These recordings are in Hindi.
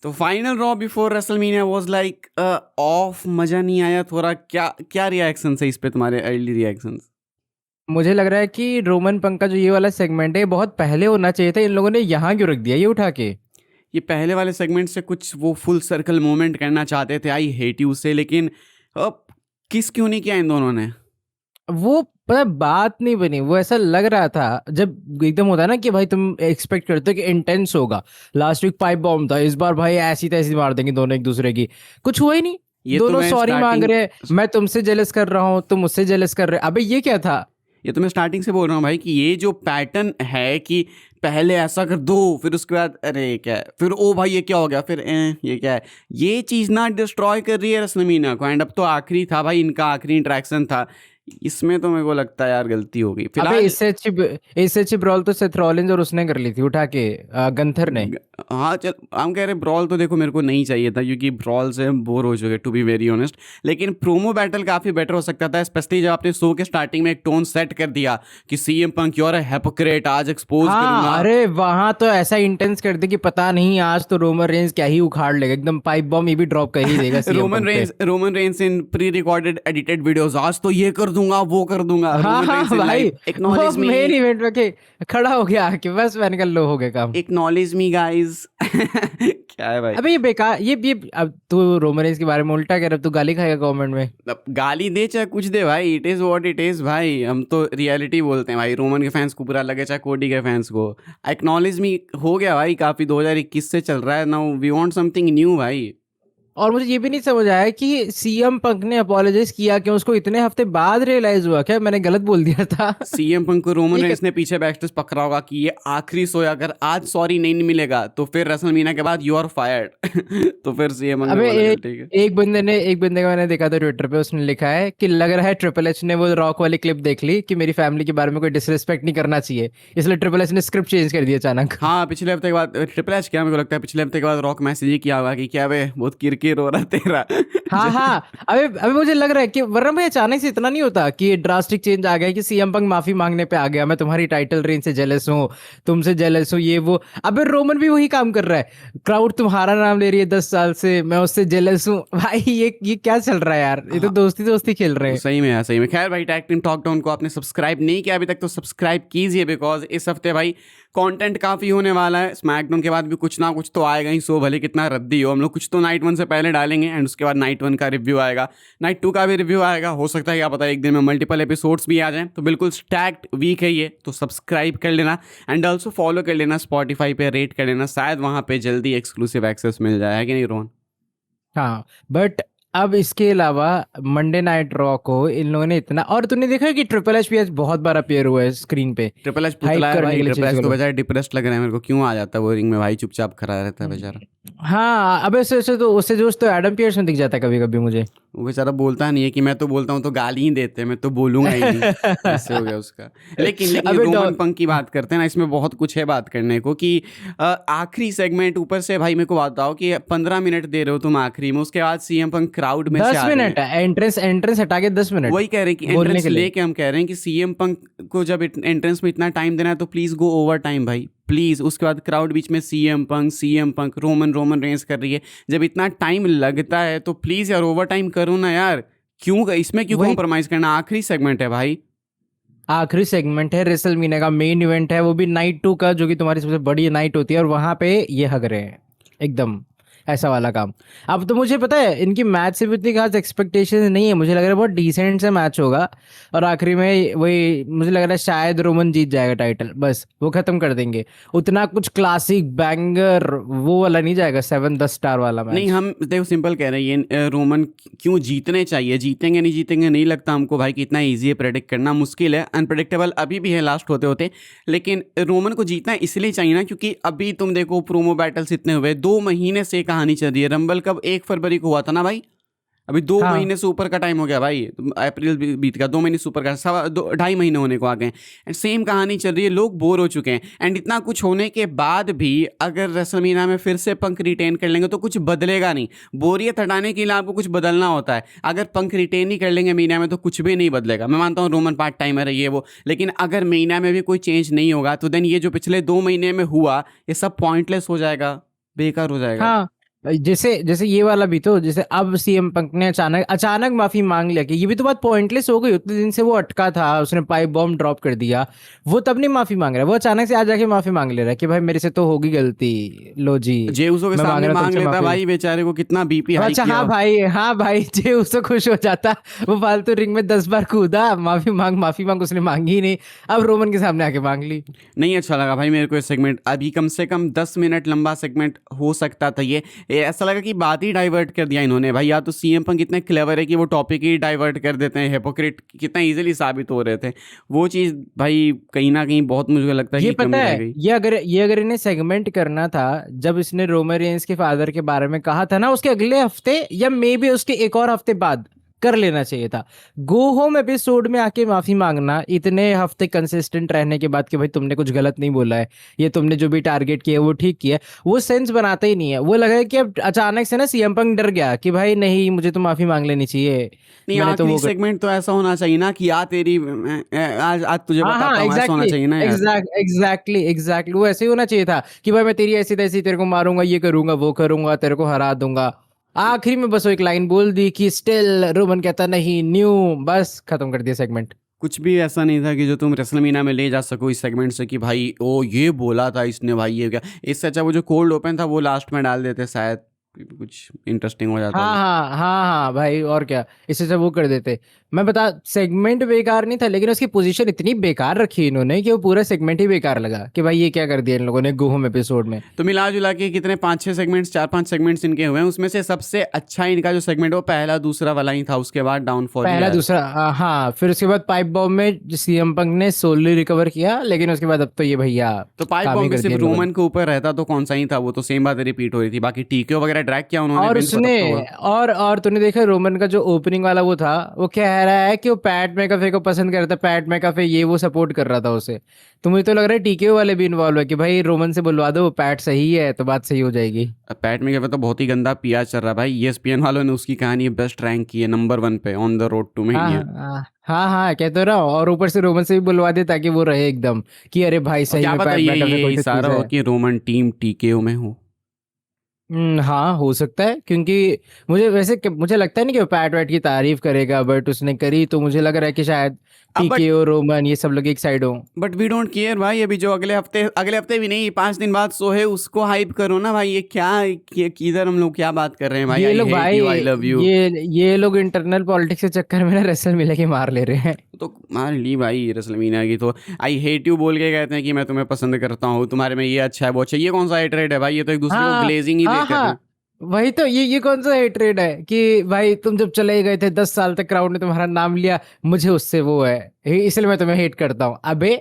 तो final raw before WrestleMania was like of, मजा नहीं आया थोड़ा? क्या क्या रिएक्शन है इस पे, तुम्हारे अर्ली रिएक्शंस? मुझे लग रहा है कि रोमन पंक का जो ये वाला सेगमेंट है बहुत पहले होना चाहिए था। इन लोगों ने यहाँ क्यों रख दिया ये उठा के? ये पहले वाले सेगमेंट से कुछ वो फुल सर्कल मूवमेंट करना चाहते थे, आई हेट यू से, लेकिन अब किस क्यों नहीं किया इन दोनों ने? वो पता है, बात नहीं बनी। वो ऐसा लग रहा था जब एकदम होता है ना कि भाई तुम एक्सपेक्ट करते हो कि इंटेंस होगा। लास्ट वीक पाइप बॉम्ब था, इस बार भाई ऐसी तैसी मार देंगे दोनों एक दूसरे की। कुछ हुआ ही नहीं। ये तो दोनों मैं सॉरी मांग स्टार्टिंग रहे हैं, मैं तुमसे जेलस कर रहा हूँ, तुम मुझसे जेलस कर रहे। अबे ये क्या था? ये तो मैं स्टार्टिंग से बोल रहा हूँ भाई कि ये जो पैटर्न है कि पहले ऐसा कर दो, फिर उसके बाद अरे ये क्या है, फिर ओ भाई ये क्या हो गया, फिर ये क्या है, ये चीज़ ना डिस्ट्रॉय कर रही है रेसलमेनिया को। एंड अब तो आखिरी था भाई, इनका आखिरी इंटरेक्शन था, इसमें तो मेरे को लगता है यार गलती हो गई अबे फिलहाल। इससे अच्छी ब्रॉल तो सेथ रॉलिंस और उसने कर ली थी उठा के, गंथर ने। हाँ चल, हम कह रहे ब्रॉल तो देखो मेरे को नहीं चाहिए था, क्योंकि ब्रॉल से हम बोर हो चुके टू बी वेरी ऑनेस्ट। लेकिन प्रोमो बैटल काफ़ी बेटर हो सकता था, स्पेशली जब आपने शो के स्टार्टिंग में एक टोन सेट कर दिया कि CM Punk you're a hypocrite, आज एक्सपोज हाँ, करूंगा। अरे वहां तो ऐसा इंटेंस कर दे कि पता नहीं आज तो रोमन रेंज क्या ही उखाड़ लेगा, एकदम पाइप बॉम्ब ये भी ड्रॉप कर ही देगा सीएम पंक पे। रोमन रेंस इन प्री रिकॉर्डेड एडिटेड वीडियोस, आज तो ये कर दूंगा वो कर दूंगा, हाँ रोमन हाँ रेंस इन भाई, लाइव, वो एक्नॉलेज मी, मेन इवेंट में के खड़ा हो गया आके, बस मैंने कहा लो हो गया काम। Acknowledge me guys. क्या है भाई? अबे ये बेकार, ये अब तू रोमन रेंज के बारे में उल्टा कह रहा है, अब तू गाली खाएगा कमेंट में। अब गाली दे चाहे कुछ दे भाई, it is what it is भाई, हम तो रियलिटी बोलते हैं भाई। रोमन के फैंस को बुरा लगे चाहे कोडी के फैंस को, एक्नॉलेज मी हो गया भाई, काफी 2021 से चल रहा है, now we want something new भाई। और मुझे ये भी नहीं समझ आया कि सीएम पंक ने अपोलोजाइज किया क्यों, उसको इतने हफ्ते बाद रियलाइज हुआ क्या मैंने गलत बोल दिया था? सीएम पंक को रोमन ये क्या? रेंस ने पीछे बैकस्टेज पकड़ा होगा कि ये आखिरी शो है, अगर आज सॉरी नहीं मिलेगा तो फिर रेसलमेनिया के बाद यू आर फायर्ड। तो फिर सीएम पंक ने अबे बोला चल ठीक है। एक बंदे का मैंने देखा था ट्विटर पे, उसने लिखा है कि लग रहा है ट्रिपल एच ने वो रॉक वाली क्लिप देख ली कि मेरी फैमिली के बारे में कोई डिसरिस्पेक्ट नहीं करना चाहिए, इसलिए ट्रिपल एच ने स्क्रिप्ट चेंज कर दिया अचानक। हाँ, पिछले हफ्ते के बाद ट्रिपल एच, क्या मेरे को लगता है पिछले हफ्ते के बाद रॉक मैसेज ही किया होगा कि क्या बे बहुत किरकिर हो रहा तेरा। हाँ हाँ, अबे अबे मुझे लग रहा है कि वरना भाई अचानक से इतना नहीं होता कि ड्रास्टिक चेंज आ गया कि सीएम पंक माफी मांगने पे आ गया, मैं तुम्हारी टाइटल रेंज से जेलस हूँ, तुमसे जेलस हूँ, ये वो। अबे रोमन भी वही काम कर रहा है, क्राउड तुम्हारा नाम ले रही है 10 साल से, मैं उससे जेलस हूँ। भाई ये क्या चल रहा है यार, ये तो हाँ, दोस्ती दोस्ती खेल रहे हैं। सही में यार, सही में। खैर भाई, टैग टीम टॉक डाउन को आपने सब्सक्राइब नहीं किया अभी तक तो सब्सक्राइब कीजिए, बिकॉज इस हफ्ते भाई कंटेंट काफ़ी होने वाला है। स्मैकडाउन के बाद भी कुछ ना कुछ तो आएगा ही, सो भले कितना रद्दी हो, हम लोग कुछ तो नाइट 1 से पहले डालेंगे, एंड उसके बाद नाइट 1 का रिव्यू आएगा, नाइट 2 का भी रिव्यू आएगा। हो सकता है क्या पता एक दिन में मल्टीपल एपिसोड्स भी आ जाएं, तो बिल्कुल स्टैक्ड वीक है ये, तो सब्सक्राइब कर लेना एंड ऑल्सो फॉलो कर लेना, स्पॉटिफाई पे रेट कर लेना, शायद वहाँ पे जल्दी एक्सक्लूसिव एक्सेस मिल जाए, है कि नहीं रोहन? हाँ, बट अब इसके अलावा मंडे नाइट रॉ को इन लोगों ने इतना, और तूने देखा है कि ट्रिपल एच भी आज बहुत बार अपीयर हुआ है स्क्रीन पे, ट्रिपल एच पुतला हाइप है करने भाई, के लिए ट्रिपल चीज एच तो को। बेचारा डिप्रेस्ड लग रहा है मेरे को, क्यों आ जाता है वो रिंग में भाई, चुपचाप खड़ा रहता है बेचारा। हाँ, अबे उससे जोश तो एडम पियर्स में दिख जाता है कभी कभी मुझे। वो बेचारा बोलता नहीं है कि मैं तो बोलता हूँ तो गाली ही देते हैं, मैं तो बोलूंगा ही नहीं, ऐसे हो गया उसका। लेकिन अबे रोमन पंक की बात करते हैं ना, इसमें बहुत कुछ है बात करने को कि आखिरी सेगमेंट, ऊपर से भाई मेरे को बताओ कि 15 मिनट दे रहे हो तुम आखिरी में, उसके बाद सीएम पंक क्राउड में से दस आ रहे हैं। मिनट एंट्रेंस एंट्रेंस हटा के 10 मिनट वही कह रहे हैं कि बोलने एंट्रेंस के लिए। लेके हम कह रहे हैं कि सीएम पंक को जब एंट्रेंस में इतना टाइम देना है तो प्लीज गो ओवर टाइम भाई, प्लीज। उसके बाद क्राउड बीच में सीएम पंक रोमन रेंस कर रही है, जब इतना टाइम लगता है तो प्लीज यार ओवर टाइम करो ना यार, क्यों इसमें क्यों वही कॉम्प्रोमाइज करना? आखिरी सेगमेंट है भाई। आखिरी सेगमेंट है, रेसलमेनिया का मेन इवेंट है, वो भी नाइट 2 का, जो कि तुम्हारी सबसे बड़ी नाइट होती है, और वहां पे ये हग रहे हैं एकदम ऐसा वाला काम। अब तो मुझे पता है इनकी मैच से भी उतनी खास एक्सपेक्टेशन नहीं है, मुझे लग रहा है बहुत डिसेंट से मैच होगा, और आखिरी में वही मुझे लग रहा है शायद रोमन जीत जाएगा टाइटल, बस वो खत्म कर देंगे। उतना कुछ क्लासिक बैंगर वो वाला नहीं जाएगा, 7-10 स्टार वाला नहीं, मैच। हम देखो सिंपल कह रहे हैं, ये रोमन क्यों जीतने चाहिए, जीतेंगे नहीं जीतेंगे नहीं लगता हमको भाई कि इतना ईजी है, प्रेडिक्ट करना मुश्किल है, अनप्रेडिक्टेबल अभी भी है लास्ट होते होते। लेकिन रोमन को जीतना इसलिए चाहिए ना, क्योंकि अभी तुम देखो प्रोमो बैटल्स इतने हुए, 2 महीने से कहानी चल रही है। रंबल कब, 1 फरवरी को हुआ था ना भाई, अभी 2 महीने हाँ से ऊपर का टाइम हो गया भाई, अप्रैल बीत गया, 2 महीने से ऊपर का, 2.5 महीने होने को आ गए। एंड सेम कहानी चल रही है, लोग बोर हो चुके हैं, एंड इतना कुछ होने के बाद भी अगर रेसलमेनिया में फिर से पंक रिटेन कर लेंगे तो कुछ बदलेगा नहीं। बोरियत हटाने के लिए आपको कुछ बदलना होता है, अगर पंक रिटेन ही कर लेंगे मीना में तो कुछ भी नहीं बदलेगा। मैं मानता हूँ रोमन पार्ट टाइमर है ये वो, लेकिन अगर मीना में भी कोई चेंज नहीं होगा तो देन ये जो पिछले 2 महीने में हुआ ये सब पॉइंटलेस हो जाएगा, बेकार हो जाएगा। हाँ, जैसे जैसे ये वाला भी तो, जैसे अब सीएम पंक ने अचानक अचानक माफी मांग लिया, कि ये भी तो बात पॉइंटलेस हो गई। उतने दिन से वो अटका था, उसने पाइप बॉम्ब ड्रॉप कर दिया, वो तब नहीं माफी मांग रहा है, वो अचानक से आज जाके माफी मांग ले रहा है कि भाई मेरे से तो होगी गलती, लो जी जे उसो के मैं मांग सामने रहा हूं मांग तुमसे लेता माफी। भाई, बेचारे को कितना बीपी हाई अच्छा किया। हाँ भाई, हाँ भाई, जे उससे खुश हो जाता, वो फालतू रिंग में 10 बार कूदा, माफी मांग, उसने मांगी ही नहीं, अब रोमन के सामने आके मांग ली। नहीं अच्छा लगा भाई मेरे को ये सेगमेंट, अभी कम से कम 10 मिनट लंबा सेगमेंट हो सकता था ये ऐसा लगा कि बात ही डाइवर्ट कर दिया इन्होंने भाई। या तो सीएम पंक इतने क्लेवर है कि वो टॉपिक ही डाइवर्ट कर देते हैं, हिपोक्रेट कितना इजीली साबित हो रहे थे। वो चीज़ भाई कहीं ना कहीं बहुत मुझे लगता है ये कि पता कमी रह है, गई। ये अगर इन्हें सेगमेंट करना था, जब इसने रोमन रेंस के फादर के बारे में कहा था ना, उसके अगले हफ्ते या मे बी उसके एक और हफ्ते बाद कर लेना चाहिए था। गो होम एपिसोड में आके माफी मांगना इतने हफ्ते कंसिस्टेंट रहने के बाद कि भाई तुमने कुछ गलत नहीं बोला है, ये तुमने जो भी टारगेट किया वो ठीक किया, वो सेंस बनाता ही नहीं है। वो लगा है कि अब अचानक से ना सीएम पंक डर गया कि भाई नहीं, मुझे तो माफी मांग लेनी चाहिए, नहीं मैंने तो आखिरी वो सेगमेंट तो ऐसा होना चाहिए ना कि आज आज तुझे हाँ हाँ बताता हूँ, ऐसा होना एग्जैक्टली, चाहिए ना यार। एग्जैक्टली वो ऐसे ही होना चाहिए था कि भाई मैं तेरी ऐसी तैसी तेरे को मारूंगा, ये करूंगा वो करूंगा, तेरे को हरा दूंगा। आखिरी में बस वो एक लाइन बोल दी कि स्टिल, रोमन कहता नहीं न्यू, बस खत्म कर दिया सेगमेंट। कुछ भी ऐसा नहीं था कि जो तुम रेसलमीना में ले जा सको इस सेगमेंट से कि भाई ओ ये बोला था इसने भाई ये क्या। इससे अच्छा वो जो कोल्ड ओपन था वो लास्ट में डाल देते शायद कुछ इंटरेस्टिंग हो जाता हाँ वो। हाँ हाँ हाँ भाई, और क्या, इससे सब वो कर देते। मैं बता, सेगमेंट बेकार नहीं था, लेकिन उसकी पोजीशन इतनी बेकार रखी इन्होंने कि वो पूरा सेगमेंट ही बेकार लगा कि भाई ये क्या कर दिया इन लोगों ने गो होम एपिसोड में। तो मिला जुला के कितने 5-6 सेगमेंट्स, 4-5 सेगमेंट्स इनके हुए हैं, उसमें से सबसे अच्छा इनका जो सेगमेंट है वो पहला दूसरा वाला ही था, उसके बाद डाउनफॉल ही पहला आया। दूसरा हाँ, फिर उसके बाद पाइप बॉम्ब में सीएम पंक ने सोली रिकवर किया, लेकिन उसके बाद अब तो ये भैया तो पाइप काम ही बॉम्ब भी कर सिर्फ दिया इन लोगों ने। रोमन के ऊपर रहता तो कौन सा ही था, वो तो सेम बात रिपीट हो रही थी। बाकी टीके वगैरह ड्रैग किया उन्होंने और विंस को तब उसने तो हुआ। और तूने देखा रोमन का जो ओपनिंग वाला वो था, वो कह रहा है कि वो पैट मैकाफे को पसंद करता है, पैट मैकाफे ये वो सपोर्ट कर रहा था उसे। तो मुझे तो लग रहा है टीके वाले भी इन्वॉल्व है कि भाई रोमन से बुलवा दो, पैट सही है तो बात सही हो जाएगी। अब पैट में तो बहुत ही गंदा पिया चल रहा है भाई। ESPN वालों ने उसकी कहानी बेस्ट रैंक की है, नंबर 1 पे ऑन द रोड टू हाँ मेनिया। हाँ हाँ हाँ, कह तो रहा हूँ, और ऊपर से रोमन से भी बुलवा दे ताकि वो रहे एकदम कि अरे भाई और सही क्या में पता पैट मैकाफे ये कोई तो चीज इशारा हो है। कि रोमन टीम TKO में हो। हाँ हो सकता है, क्योंकि मुझे लगता है नहीं कि वो पैट वैट की तारीफ करेगा, बट उसने करी तो मुझे लग रहा है कि शायद अब टीके और रोमन ये सब लोग एक साइड हो। बट वी डोंट केयर भाई। अभी जो अगले हफ्ते भी नहीं, 5 दिन बाद शो है, उसको हाइप करो ना भाई। ये क्या किधर हम लोग क्या बात कर रहे हैं भाई। ये आई लोग हेट भाई, यू, आई लव यू। ये लोग इंटरनल पॉलिटिक्स के चक्कर में ना रेसल मिले के मार ले रहे हैं। तो मार ली भाई रेसलमीनिया की तो। आई हेट यू बोल के कहते हैं कि मैं तुम्हें पसंद करता हूँ, तुम्हारे में ये अच्छा है वो अच्छा। ये कौन सा हेटरेट है भाई, ये तो एक दूसरे को हाँ ग्लेजिंग ही दे हाँ कर रहे हाँ, हैं। वही तो, ये कौन सा हेट्रेड है कि भाई तुम जब चले गए थे 10 साल तक क्राउड ने तुम्हारा नाम लिया, मुझे उससे वो है, इसलिए मैं तुम्हें हेट करता हूँ। अबे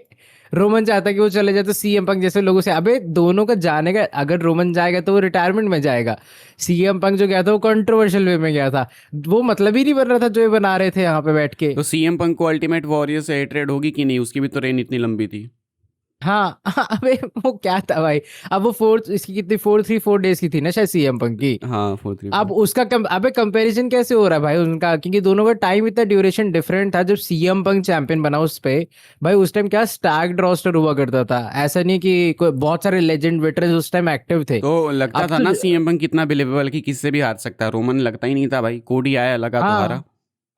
रोमन चाहता कि वो चले जाए तो सीएम पंक जैसे लोगों से, अबे दोनों का जाने का, अगर रोमन जाएगा तो वो रिटायरमेंट में जाएगा, सीएम पंक जो गया था वो कंट्रोवर्शियल वे में गया था, वो मतलब ही नहीं बन रहा था जो ये बना रहे थे यहाँ पे बैठ के। तो CM पंक को अल्टीमेट वॉरियर से हेटरेट होगी कि नहीं, उसकी भी तो रेन इतनी लंबी थी। हाँ अबे वो क्या था भाई, अब वो फोर्थ, इसकी कितनी 4 3 4 डेज की थी ना शायद सीएम पंक की। हाँ 4-3। अब उसका अबे कंपैरिजन कैसे हो रहा है भाई उनका, क्योंकि दोनों का टाइम इतना ड्यूरेशन डिफरेंट था। जब सीएम पंक चैंपियन बना उस पे, भाई उस टाइम क्या स्टैक्ड रोस्टर हुआ करता था, ऐसा नहीं कि कोई बहुत सारे लेजेंड वेटरन्स उस टाइम एक्टिव थे। तो लगता अब था तो ना CM पंक कितना बिलीवेबल कि किससे भी हार सकता है। रोमन लगता ही नहीं था भाई, कोडी आया लगा तो हारा। हाँ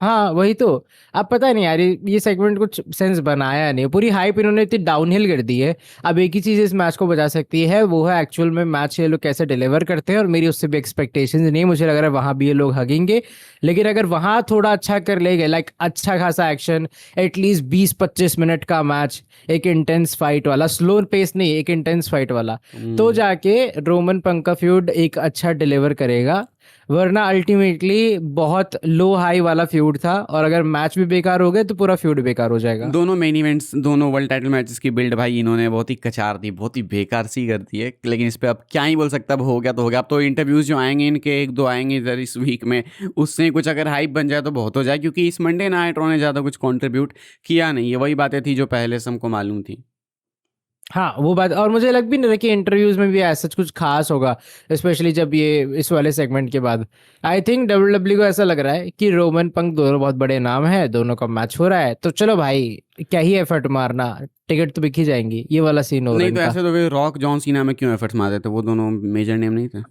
हाँ वही तो। अब पता नहीं यार, ये सेगमेंट कुछ सेंस बनाया नहीं, पूरी हाइप इन्होंने इतनी डाउनहिल कर दी है। अब एक ही चीज इस मैच को बचा सकती है, वो है एक्चुअल में मैच ये लोग कैसे डिलीवर करते हैं, और मेरी उससे भी एक्सपेक्टेशंस नहीं है। मुझे लग रहा है वहां भी ये लोग हगेंगे, लेकिन अगर वहां थोड़ा अच्छा कर ले गए, लाइक अच्छा खासा एक्शन, एटलीस्ट 20 25 मिनट का मैच, एक इंटेंस फाइट वाला, स्लो पेस नहीं, एक इंटेंस फाइट वाला, तो जाके रोमन पंक का फ्यूड एक अच्छा डिलीवर करेगा। वरना अल्टीमेटली बहुत लो हाई वाला फ्यूड था, और अगर मैच भी बेकार हो गए तो पूरा फ्यूड बेकार हो जाएगा। दोनों मेन इवेंट्स, दोनों वर्ल्ड टाइटल मैचेस की बिल्ड भाई इन्होंने बहुत ही कचार दी, बहुत ही बेकार सी कर दी है। लेकिन इस पे अब क्या ही बोल सकता, अब हो गया तो हो गया। अब तो इंटरव्यूज जो आएंगे इनके, 1-2 आएंगे इधर इस वीक में, उससे कुछ अगर हाइप बन जाए तो बहुत हो जाए। क्योंकि इस मंडे नाइट रॉ ने ज़्यादा कुछ कंट्रीब्यूट किया नहीं है, वही बातें थी जो पहले से हमको मालूम थी। हाँ वो बात, और मुझे लग भी नहीं रहा कि इंटरव्यूज में भी ऐसा कुछ खास होगा, स्पेशली जब ये इस वाले सेगमेंट के बाद। आई थिंक डब्ल्यूडब्ल्यू को ऐसा लग रहा है कि रोमन पंक दोनों बहुत बड़े नाम है, दोनों का मैच हो रहा है, तो चलो भाई क्या ही एफर्ट मारना, टिकट तो बिक ही जाएंगी, ये वाला सीन हो रहा है नहीं तो इनका। ऐसे तो फिर रॉक जॉन सीना में क्यों एफर्ट्स मार देते, वो दोनों मेजर नेम नहीं थे।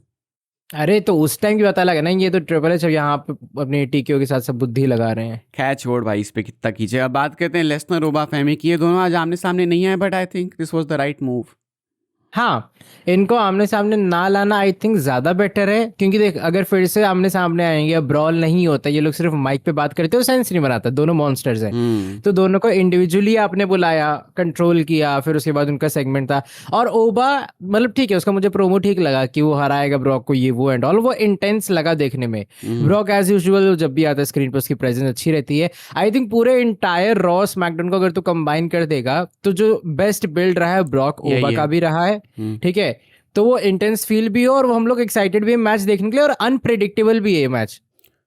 अरे तो उस टाइम की बात अलग है ना, ये तो ट्रिपल एच यहाँ पे अपनी टीकियो के साथ सब बुद्धि लगा रहे हैं। खैर छोड़ भाई, इस पे कितना कीजिए। अब बात करते हैं लेसनर ओबा फेमी की। ये दोनों आज आमने सामने नहीं आए, but I think this was the right move. हाँ, इनको आमने सामने ना लाना आई थिंक ज्यादा बेटर है, क्योंकि देख अगर फिर से आमने सामने आएंगे, अब ब्रॉल नहीं होता, ये लोग सिर्फ माइक पे बात करते हो, सेंस नहीं बनाता, दोनों मॉन्स्टर्स हैं। तो दोनों को इंडिविजुअली आपने बुलाया, कंट्रोल किया, फिर उसके बाद उनका सेगमेंट था। और ओबा मतलब ठीक है, उसका मुझे प्रोमो ठीक लगा कि वो हराएगा ब्रॉक को, ये वो एंड ऑल, वो इंटेंस लगा देखने में। ब्रॉक एज यूजुअल जब भी आता है स्क्रीन पर उसकी प्रेजेंस अच्छी रहती है। आई थिंक पूरे इंटायर रॉ स्मैकडाउन को अगर तू कंबाइन कर देगा तो जो बेस्ट बिल्ड रहा है ब्रॉक यही ओबा है। का भी रहा है, ठीक है। तो वो इंटेंस फील भी हो और वो हम लोग एक्साइटेड भी है मैच देखने के लिए, और अनप्रिडिक्टेबल भी है ये मैच।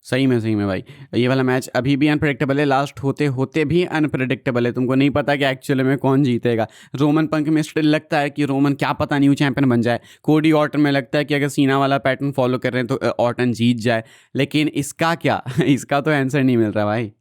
सही में भाई, ये वाला मैच अभी भी अनप्रेडिक्टेबल है, लास्ट होते होते भी अनप्रेडिक्टेबल है। तुमको नहीं पता कि एक्चुअली में कौन जीतेगा। रोमन पंक में स्टिल लगता है कि रोमन क्या पता न्यू चैंपियन बन जाए। कोडी ऑर्टन में लगता है कि अगर सीना वाला पैटर्न फॉलो कर रहे हैं तो ऑर्टन जीत जाए। लेकिन इसका क्या इसका तो आंसर नहीं मिल रहा भाई।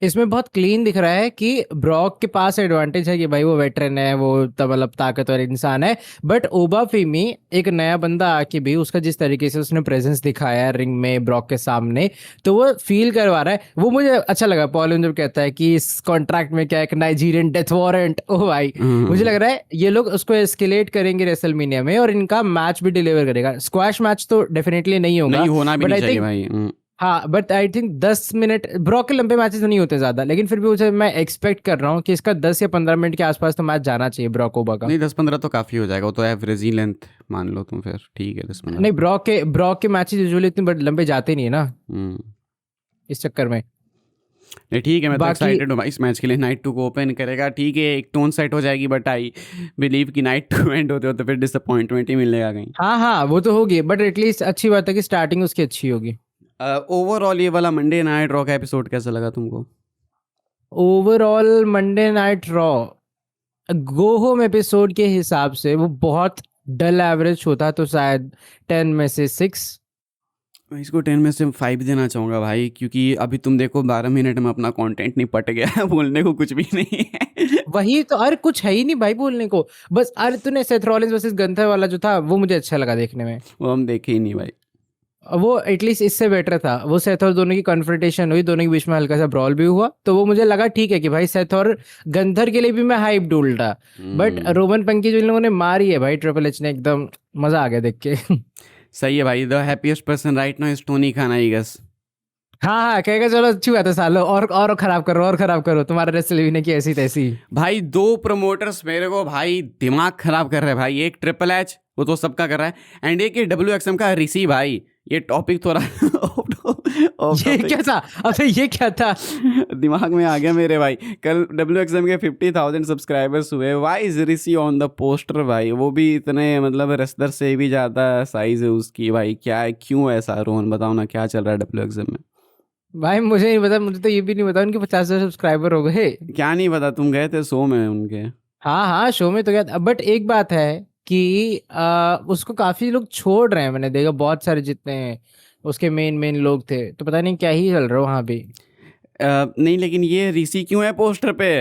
इसमें बहुत क्लीन दिख रहा है कि ब्रॉक के पास एडवांटेज है कि भाई वो वेटरन है, वो तब मतलब ताकतवर इंसान है। बट ओबा फेमी एक नया बंदा आके भी उसका जिस तरीके से उसने प्रेजेंस दिखाया है रिंग में ब्रॉक के सामने, तो वो फील करवा रहा है। वो मुझे अच्छा लगा पॉल जब कहता है कि इस कॉन्ट्रैक्ट में क्या एक नाइजीरियन डेथ वारंट। ओ भाई, मुझे लग रहा है ये लोग उसको एस्केलेट करेंगे रेसलमेनिया में, और इनका मैच भी डिलीवर करेगा। स्क्वैश मैच तो डेफिनेटली नहीं होगा, नहीं होना भी बट नहीं आई चाहिए थिंक भाई। हाँ, but I think 10 minute, Brock के लंबे मैचेस नहीं होते ज्यादा, लेकिन फिर भी मुझे मैं एक्सपेक्ट कर रहा हूँ कि इसका 10 या 15 मिनट के आसपास तो मैच जाना चाहिए ब्रॉक ओबा का। नहीं 10-15 तो काफ़ी हो जाएगा, वो तो एवरेज ही लेंथ मान लो तुम, फिर ठीक है 10-15। नहीं, ब्रॉक के मैचेस यूजुअली इतने बड़े लंबे जाते नहीं है ना, हम्म। इस चक्कर में। नहीं ठीक है, मैं तो बाकी एक्साइटेड हूँ भाई इस मैच के लिए। नाइट 2 को ओपन करेगा, ठीक है, एक टोन सेट हो जाएगी, बट आई बिलीव कि नाइट 2 एंड होते होते फिर डिसअपॉइंटमेंट ही मिलेगा कहीं। हाँ हाँ, वो तो होगी, बट एटलीस्ट अच्छी बात है कि स्टार्टिंग उसकी अच्छी होगी। ओवरऑल ये वाला मंडे नाइट रॉ का एपिसोड कैसा लगा तुमको? Overall Monday night raw go home episode के हिसाब से वो बहुत डल एवरेज होता, तो शायद 10 में से 6। मैं इसको 10 में से 5 देना चाहूँगा भाई, क्योंकि अभी तुम देखो 12 मिनट में अपना कंटेंट निपट गया बोलने को कुछ भी नहीं है। वही तो, अरे कुछ है ही नहीं भाई बोलने को। बस अरे तूने सेथ रॉलिंस वर्सेस गंथर वाला जो था वो मुझे अच्छा लगा देखने में। वो हम देखे ही नहीं भाई। वो एटलीस्ट इससे बेटर था। वो सेथ और दोनों की कन्फ्रंटेशन हुई, दोनों के बीच में हल्का सा ब्रॉल भी हुआ, तो वो मुझे लगा ठीक है कि भाई सेथ और गंथर के लिए भी मैं हाइप डूल था। बट रोमन पंकी जो इन लोगों ने मारी है भाई ट्रिपल एच ने, एकदम मजा आ गया देख के। सही है भाई, the happiest person right now is Tony Khan I guess. हाँ हाँ, कहेगा चलो अच्छी बात है सालो, और खराब करो, और खराब करो, तुम्हारे रेसलमेनिया की ऐसी तैसी। भाई 2 प्रमोटर्स मेरे को भाई दिमाग खराब कर रहे हैं भाई। एक ट्रिपल एच, वो तो सबका कर रहा है, एंड एक ये WXM का ऋषि भाई। ये टॉपिक थोड़ा ये क्या था? अबे ये क्या था? दिमाग में आ गया मेरे भाई। कल WXM के 50,000 सब्सक्राइबर्स हुए। Why is Rishi on the poster भाई? वो भी इतने मतलब रेसलर से भी ज़्यादा साइज है उसकी भाई। क्या है, क्यों ऐसा? रोहन बताओ ना, क्या चल रहा है WXM में? भाई मुझे नहीं पता, मुझे तो ये भी नहीं पता उनके 50,000 सब्सक्राइबर हो गए। क्या नहीं पता? तुम गए थे शो में उनके? हाँ हाँ, शो में तो गया था, बट एक बात है कि उसको काफी लोग छोड़ रहे हैं, मैंने देखा बहुत सारे जितने उसके मेन लोग थे, तो पता नहीं क्या ही चल रहा है वहाँ भी। नहीं लेकिन ये ऋषि क्यों है पोस्टर पे?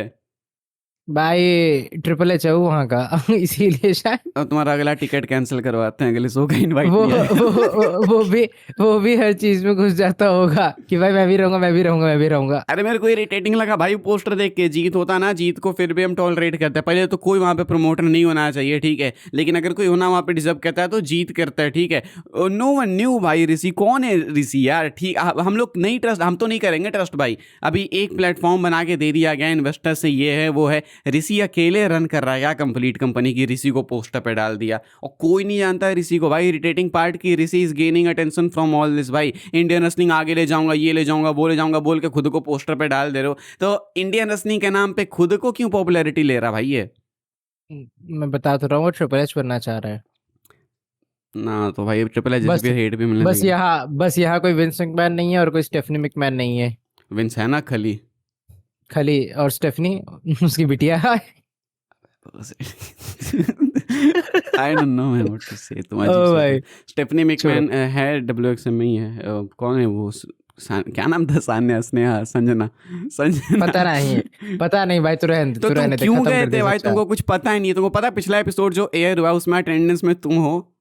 भाई ट्रिपल एच है वो वहाँ का इसीलिए शायद। अब तुम्हारा अगला टिकट कैंसिल करवाते हैं, अगले शो का इनवाइट वो दिया है। वो भी हर चीज में घुस जाता होगा कि भाई मैं भी रहूंगा, मैं भी रहूंगा, मैं भी रहूंगा। अरे मेरे को इरिटेटिंग लगा भाई पोस्टर देख के। जीत होता ना, जीत को फिर भी हम टॉलरेट करते हैं। पहले तो कोई वहाँ पे प्रमोटर नहीं होना चाहिए, ठीक है, लेकिन अगर कोई होना वहाँ पे डिजर्व करता है तो जीत करता है, ठीक है। नो वन न्यू भाई ऋषि कौन है ऋषि यार, ठीक। हम लोग नहीं ट्रस्ट, हम तो नहीं करेंगे ट्रस्ट भाई। अभी एक प्लेटफॉर्म बना के दे दिया गया इन्वेस्टर से, ये है वो है। ऋषि अकेले रन कर रहा है क्या कंप्लीट कंपनी की? ऋषि को पोस्टर पे डाल दिया और कोई नहीं जानता है ऋषि को भाई। इरिटेटिंग पार्ट की Rishi is gaining attention from all this भाई। इंडियन रेसलिंग आगे ले जाऊंगा, ये ले जाऊंगा, वो ले जाऊंगा बोल के खुद को पोस्टर पे डाल दे रहे हो। तो इंडियन रेसलिंग के नाम पे खुद को क्यों पॉपुलैरिटी ले रहा भाई ये? मैं बता तो रहा हूँ, वो ट्रिपल एच बनना चाह रहा है। ना तो भाई ट्रिपल एच बस जैसे हेट भी मिलने बस लगी। यहाँ कोई विंस मैकमैन नहीं है और कोई स्टेफनी मैकमैन नहीं है। विंस है ना खली। खाली और स्टेफनी उसकी बिटिया है। I don't know man what to say. तुम अजीब ओ से भाई स्टेफनी मैकमैन है WXM में ही है। कौन है वो? क्या नाम था? सान्या, स्नेहा, संजना, संजना। पता नहीं भाई, तू रहने दे, तो तू तुम रहने दे, क्यों खत्म गए कर दे थे भाई? चर्चा। तुमको कुछ पता ही नहीं है। तुमको पता है पिछला एपिसोड जो एयर हुआ उसमें अटेंडेंस में तुम हो?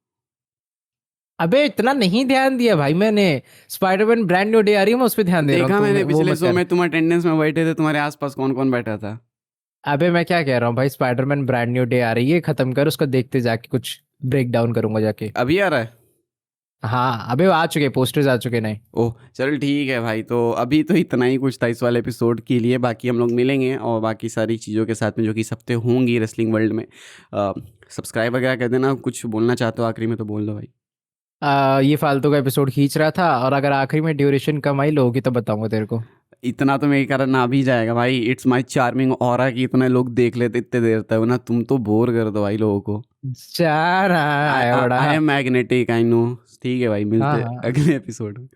अबे इतना नहीं ध्यान दिया भाई मैंने। स्पाइडरमैन ब्रांड न्यू डे आ रही है, मैं उस पर ध्यान दे रहा देखा हूँ, मैंने तुम वो पिछले मत शो कर। में तुम अटेंडेंस में बैठे थे, तुम्हारे आसपास कौन कौन बैठा था? अबे मैं क्या कह रहा हूँ भाई, स्पाइडरमैन ब्रांड न्यू डे आ रही है, खत्म कर उसको, देखते जाके कुछ ब्रेक डाउन करूंगा जाके। अभी आ रहा है? हाँ अबे आ चुके पोस्टर्स, आ चुके नए। ओह चल ठीक है भाई, तो अभी तो इतना ही कुछ था इस वाले एपिसोड के लिए। बाकी हम लोग मिलेंगे और बाकी सारी चीज़ों के साथ में जो कि इस हफ्ते होंगी रेसलिंग वर्ल्ड में। सब्सक्राइब वगैरह कर देना। कुछ बोलना चाहते हो आखिरी में तो बोल दो भाई। ये फालतू का एपिसोड खींच रहा था, और अगर आखिरी में ड्यूरेशन कम आई लोगों की तो बताऊंगा तेरे को। इतना तो मेरे कारण आ भी जाएगा भाई। इट्स माय चार्मिंग ऑरा की इतने लोग देख लेते इतने देर तक ना, तुम तो बोर कर दो भाई लोगों को। चार आया बड़ा। I am magnetic, I know. ठीक है भाई, हाँ मिलते हाँ। अगले एपिसोड में।